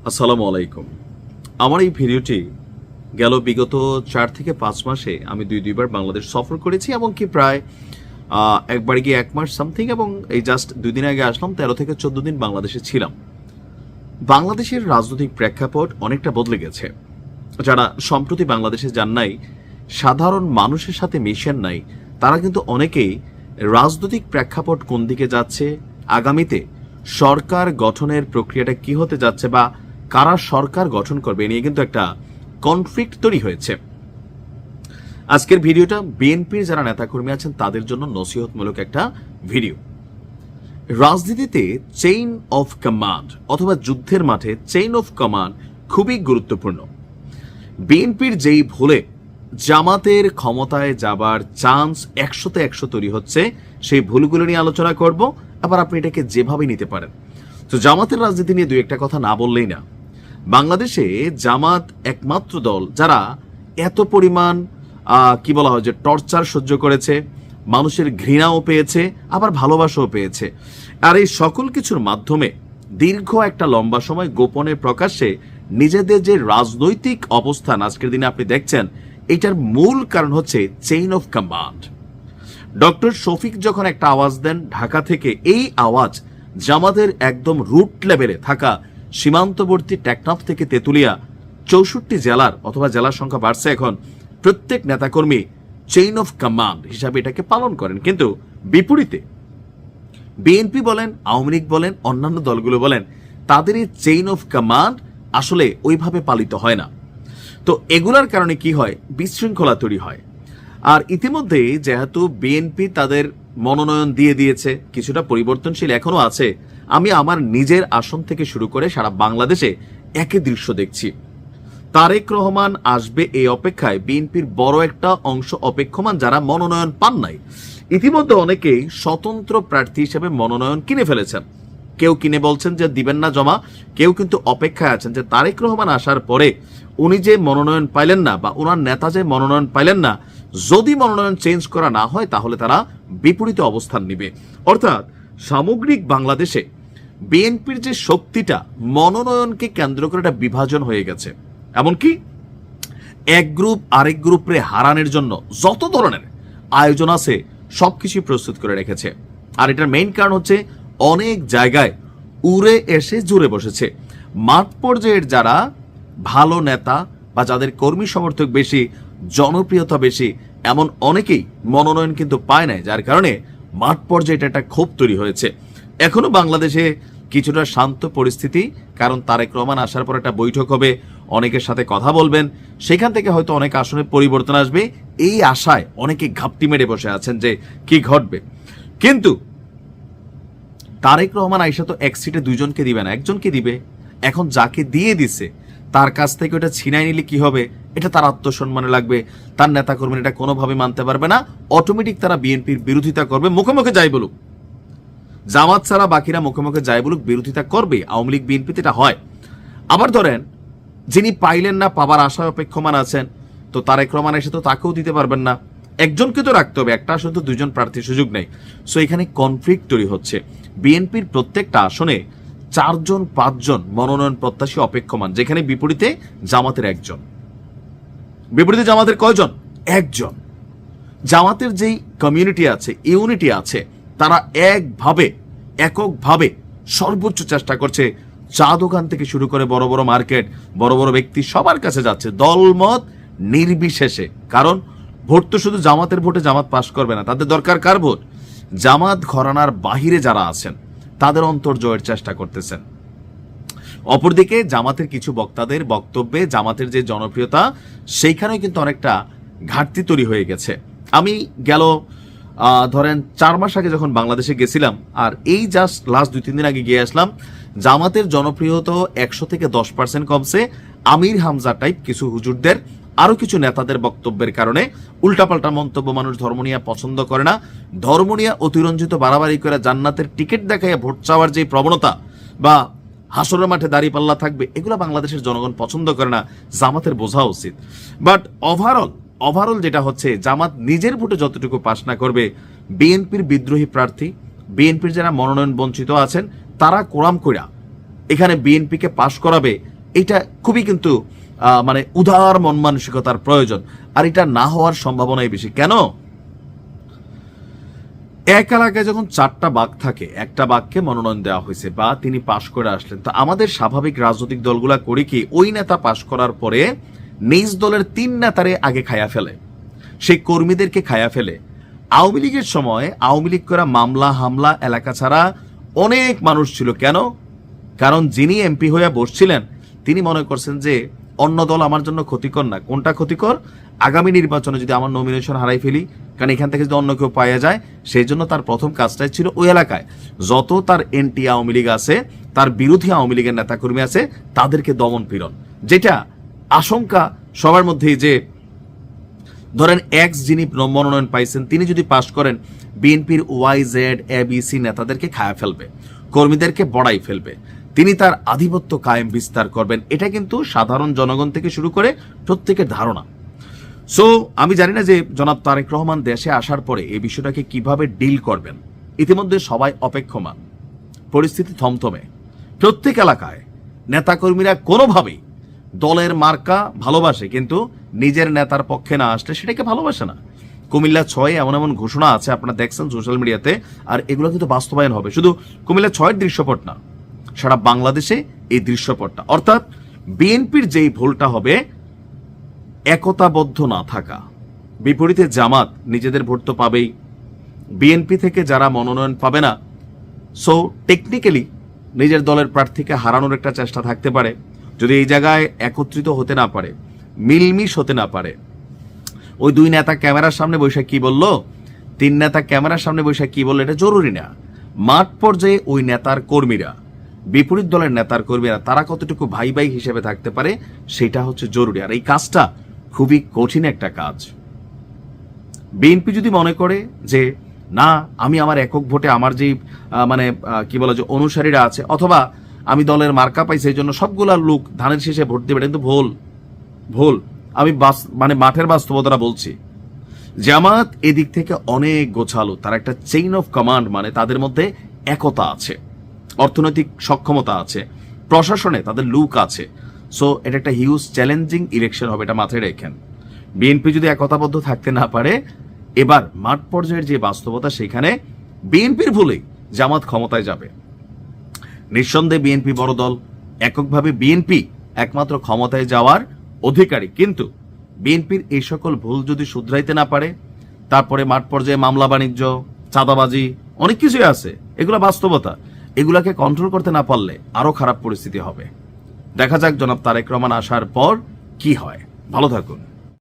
আসসালামু আলাইকুম। আমার এই ভিডিওটি গেল বিগত 4 থেকে 5 মাসে আমি দুইবার বাংলাদেশ সফর করেছি, এমনকি প্রায় একবারে গিয়ে 1 মাস সামথিং, এবং এই জাস্ট 2 দিন আগে আসলাম। 13 থেকে 14 দিন বাংলাদেশে ছিলাম। বাংলাদেশের রাজনৈতিক প্রেক্ষাপট অনেকটা বদলে গেছে। যারা সম্প্রতি বাংলাদেশে যান নাই, সাধারণ মানুষের সাথে মিশেন নাই, তারা কিন্তু অনেকেই রাজনৈতিক প্রেক্ষাপট কোন দিকে যাচ্ছে, আগামীতে সরকার গঠনের প্রক্রিয়াটা কি হতে যাচ্ছে বা কারা সরকার গঠন করবে নিয়ে কিন্তু একটা কনফ্লিক্ট তৈরি হয়েছে। আজকের ভিডিওটা বিএনপির যারা নেতাকর্মী আছেন তাদের জন্য নসিহতমূলক একটা ভিডিও। রাজনীতিতে চেইন অফ কমান্ড অথবা যুদ্ধের মাঠে চেইন অফ কমান্ড খুবই গুরুত্বপূর্ণ। বিএনপির যেই ভুলে জামাতের ক্ষমতায় যাবার চান্স 100তে 100 তৈরি হচ্ছে, সেই ভুলগুলো নিয়ে আলোচনা করব। আবার আপনি এটাকে যেভাবে নিতে পারেন। তো জামাতের রাজনীতি নিয়ে 2-1টা কথা না বললেই না। বাংলাদেশে জামাত একমাত্র দল যারা এত পরিমাণ কি বলা হয় যে টর্চার সহ্য করেছে, মানুষের ঘৃণাও পেয়েছে, আবার ভালোবাসাও পেয়েছে। আর এই সকল কিছুর মাধ্যমে দীর্ঘ একটা লম্বা সময় গোপনে প্রকাশ্যে নিজেদের যে রাজনৈতিক অবস্থান আজকের দিনে আপনি দেখছেন, এটার মূল কারণ হচ্ছে chain of command. Doctor Shafiq যখন একটা আওয়াজ দেন ঢাকা থেকে, এই আওয়াজ জামাতের একদম রুট লেভেলে থাকা সীমান্তবর্তী টেকনাফ থেকে তেতুলিয়া 64 জেলার অথবা জেলার সংখ্যা বাড়ছে এখন, প্রত্যেক নেতাকর্মী চেইন অফ কমান্ড হিসাবে এটাকে পালন করেন। কিন্তু বিপরীতে বিএনপি বলেন, আওয়ামী লীগ বলেন, অন্যান্য দলগুলো বলেন, তাদের এই চেইন অফ কমান্ড আসলে ওইভাবে পালিত হয় না। তো এগুলার কারণে কি হয়, বিশৃঙ্খলা তৈরি হয়। আর ইতিমধ্যে যেহেতু বিএনপি তাদের মনোনয়ন দিয়ে দিয়েছে, কিছুটা পরিবর্তনশীল এখনো আছে। আমি আমার নিজের আসন থেকে শুরু করে সারা বাংলাদেশে একই দৃশ্য দেখছি। তারেক রহমান আসবে এই অপেক্ষায় বিএনপির বড় একটা অংশ অপেক্ষমান, যারা মনোনয়ন পান নাই। ইতিমধ্যে অনেকেই স্বতন্ত্র প্রার্থী হিসেবে মনোনয়ন কিনে ফেলেছেন। কেউ কিনে বলছেন যে দিবেন না জমা, কেউ কিন্তু অপেক্ষায় আছেন যে তারেক রহমান আসার পরে উনি যে মনোনয়ন পাইলেন না বা ওনার নেতা যে মনোনয়ন পাইলেন না, যদি মনোনয়ন চেঞ্জ করা না হয় তাহলে তারা বিপরীত অবস্থান নিবে। অর্থাৎ সামগ্রিক বাংলাদেশে বিএনপির যে শক্তিটা মনোনয়নকে কেন্দ্র করে একটা বিভাজন হয়ে গেছে। এমনকি এক গ্রুপ আরেক গ্রুপে হারানোর জন্য যত ধরনের আয়োজন আছে সবকিছু প্রস্তুত করে রেখেছে। আর এটার মেইন কারণ হচ্ছে অনেক জায়গায় উড়ে এসে জুড়ে বসেছে। মাঠ পর্যায়ের যারা ভালো নেতা বা যাদের কর্মী সমর্থক বেশি, জনপ্রিয়তা বেশি, এমন অনেকেই মনোনয়ন কিন্তু পায় নাই, যার কারণে মাঠ পর্যায়ে একটা ক্ষোভ তৈরি হয়েছে। এখনো বাংলাদেশে কিছুটা শান্ত পরিস্থিতি, কারণ তারেক রহমান আসার পর একটা বৈঠক হবে, অনেকের সাথে কথা বলবেন, সেখান থেকে হয়তো অনেক আসনে পরিবর্তন আসবে। এই আশায় অনেকে ঘাপটি মেরে বসে আছেন যে কি ঘটবে। কিন্তু তারেক রহমান আইসা তো এক সিটে 2 জনকে দিবে না, 1 জনকে দিবে। এখন যাকে দিয়ে দিছে তার কাছ থেকে ওটা ছিনাই নিলে কি হবে, এটা তার আত্মসম্মানে লাগবে, তার নেতাকর্মীরা এটা কোনোভাবে মানতে পারবে না। অটোমেটিক তারা বিএনপির বিরোধিতা করবে, মুখে মুখে যাই বলুক। জামাত ছাড়া বাকিরা মুখে মুখে যাই বলুক, বিরোধিতা করবে। আওয়ামী লীগ বিএনপিতে এটা হয়। আবার ধরেন যিনি পাইলেন না, পাবার আশায় অপেক্ষমান আছেন, তো তারেক রহমান এসে তো তাকেও দিতে পারবেন না, একজনকে তো রাখতে হবে, একটা আসলে তো 2 জন প্রার্থীর সুযোগ নেই। সো এখানে কনফ্লিক্ট তৈরি হচ্ছে। বিএনপির প্রত্যেকটা আসনে 4 জন 5 জন মনোনয়ন প্রত্যাশী অপেক্ষমান, যেখানে বিপরীতে জামাতের 1 জন। বিপরীতে জামাতের কয়জন? 1 জন। জামাতের যেই কমিউনিটি আছে, ইউনিটি আছে, তারা এককভাবে সর্বোচ্চ চেষ্টা করছে। চা দোকান থেকে শুরু করে বড় বড় মার্কেট, বড় বড় ব্যক্তি সবার কাছে যাচ্ছে, দলমত নির্বিশেষে। কারণ ভোট তো শুধু জামাতের ভোটে জামাত পাশ করবে না, তাদের দরকার কার ভোট? জামাত ঘরানার বাহিরে যারা আছেন তাদের অন্তর জয়ের চেষ্টা করতেছেন। অপরদিকে জামাতের কিছু বক্তাদের বক্তব্যে জামাতের যে জনপ্রিয়তা, সেইখানেও কিন্তু অনেকটা ঘাটতি তৈরি হয়ে গেছে। আমি গেল ধরেন 4 মাস আগে যখন বাংলাদেশে গেছিলাম, আর এই জাস্ট লাস্ট 2-3 দিন আগে গিয়ে আসলাম, জামাতের জনপ্রিয়তা 100 থেকে 10% কমছে। আমির হামজা টাইপ কিছু হুজুরদের, আরো কিছু নেতাদের বক্তব্যের কারণে উল্টাপাল্টা মন্তব্য, মানুষ ধর্ম নিয়ে পছন্দ করে না। ধর্ম নিয়ে অতিরঞ্জিত বাড়াবাড়ি করে জান্নাতের টিকিট দেখাইয়া ভোট চাওয়ার যে প্রবণতা বা হাসরের মাঠে দাঁড়িপাল্লা থাকবে, এগুলো বাংলাদেশের জনগণ পছন্দ করে না। জামাতের বোঝা উচিত। বাট ওভারঅল যেটা হচ্ছে, জামাত নিজের ভোটে যতটুকু পাস না করবে, বিএনপির বিদ্রোহী প্রার্থী, বিএনপির যারা মনোনয়ন বঞ্চিত আছেন, তারা কোরাম কইরা এখানে বিএনপিকে পাশ করাবে এটা খুবই কিন্তু মানে উদার মন মানসিকতার প্রয়োজন, আর এটা না হওয়ার সম্ভাবনাই বেশি। কেন? এক এলাকায় যখন 4টা বাঘ থাকে, একটা বাঘকে মনোনয়ন দেওয়া হয়েছে বা তিনি পাশ করে আসলেন, তো আমাদের স্বাভাবিক রাজনৈতিক দলগুলা করে কি ওই নেতা পাশ করার পরে নিজ দলের 3 নেতারে আগে খায়া ফেলে, সেই কর্মীদেরকে খায়া ফেলে। আওয়ামী লীগের সময় আওয়ামী লীগ করা মামলা হামলা এলাকা ছাড়া অনেক মানুষ ছিল। কেন? কারণ যিনি এমপি হয়ে বসছিলেন তিনি মনে করছেন যে অন্য দল আমার জন্য ক্ষতিকর না। কোনটা ক্ষতিকর? আগামী নির্বাচনে যদি আমার নমিনেশন হারাই ফেলি, কারণ এখান থেকে যদি অন্য কেউ পাওয়া যায়, সেই জন্য তার প্রথম কাজটাই ছিল ওই এলাকায় যত তার এনটি আওয়ামী লীগ আছে, তার বিরোধী আওয়ামী লীগের নেতাকর্মী আছে, তাদেরকে দমন পীড়ন। যেটা আশঙ্কা সবার মধ্যেই যে ধরেন এক্স যিনি মনোনয়ন পাইছেন তিনি যদি পাশ করেন, বিএনপির YZ ABC নেতাদেরকে খায়া ফেলবে, কর্মীদেরকে বড়াই ফেলবে, তিনি তার আধিপত্য কায়েম বিস্তার করবেন। এটা কিন্তু সাধারণ জনগণ থেকে শুরু করে প্রত্যেকের ধারণা। সো আমি জানি না যে জনাব তারেক রহমান দেশে আসার পরে এই বিষয়টাকে কিভাবে ডিল করবেন। ইতিমধ্যে সবাই অপেক্ষমান, পরিস্থিতি থমথমে। প্রত্যেক এলাকায় নেতাকর্মীরা কোনোভাবেই দলের মার্কা ভালোবাসে, কিন্তু নিজের নেতার পক্ষে না আসলে সেটাকে ভালোবাসে না। কুমিল্লা 6 এমন এমন ঘোষণা আছে, আপনারা দেখছেন সোশ্যাল মিডিয়াতে, আর এগুলো কিন্তু বাস্তবায়ন হবে। শুধু কুমিল্লা 6 দৃশ্যপট না, সারা বাংলাদেশে এই দৃশ্যপটটা। অর্থাৎ বিএনপির যেই ভুলটা হবে একতাবদ্ধ না থাকা। বিপরীতে জামাত নিজেদের ভোট তো পাবেই, বিএনপি থেকে যারা মনোনয়ন পাবে না, সো টেকনিক্যালি নিজের দলের প্রার্থীকে হারানোর একটা চেষ্টা থাকতে পারে। যদি এই জায়গায় একত্রিত হতে না পারে, মিলমিশ হতে না পারে, ওই 2 নেতা ক্যামেরার সামনে বসে কি বলল, 3 নেতা ক্যামেরার সামনে বসে কি বলল, এটা জরুরি না। মাঠ পর্যায়ে ওই নেতার কর্মীরা, বিপরীত দলের নেতার কর্মীরা, তারা কতটুকু ভাই ভাই হিসেবে থাকতে পারে, সেটা হচ্ছে জরুরি। আর এই কাজটা খুবই কঠিন একটা কাজ। বিএনপি যদি মনে করে যে না, আমি আমার একক ভোটে আমার যেই মানে কি বলা যে অনুসারীরা আছে, অথবা আমি দলের মার্কা পাই সেই জন্য সবগুলা লোক ধানের শেষে ভোট দেবে, কিন্তু ভুল। আমি মানে মাঠের বাস্তবতাটা বলছি। জামাত এদিক থেকে অনেক গোছালো, তার একটা চেইন অফ কমান্ড, মানে তাদের মধ্যে একতা আছে, অর্থনৈতিক সক্ষমতা আছে, প্রশাসনে তাদের লুক আছে। সো এটা একটা হিউজ চ্যালেঞ্জিং ইলেকশন হবে, এটা মাথায় রেখেন। বিএনপি যদি একতাবদ্ধ থাকতে না পারে, এবার মাঠ পর্যায়ের যে বাস্তবতা, সেখানে বিএনপির ভুলেই জামাত ক্ষমতায় যাবে। নিঃসন্দেহে বিএনপি বড় দল, এককভাবে বিএনপি একমাত্র ক্ষমতায় যাওয়ার অধিকারী, কিন্তু বিএনপির এই সকল ভুল যদি শুধরাইতে না পারে, তারপরে মাঠ পর্যায়ে মামলা বাণিজ্য, চাঁদাবাজি, অনেক কিছুই আছে, এগুলো বাস্তবতা। এগুলাকে কন্ট্রোল করতে না পারলে আরো খারাপ পরিস্থিতি হবে। দেখা যাক জনাব তারেক রহমান আসার পর কি হয়। ভালো থাকুন।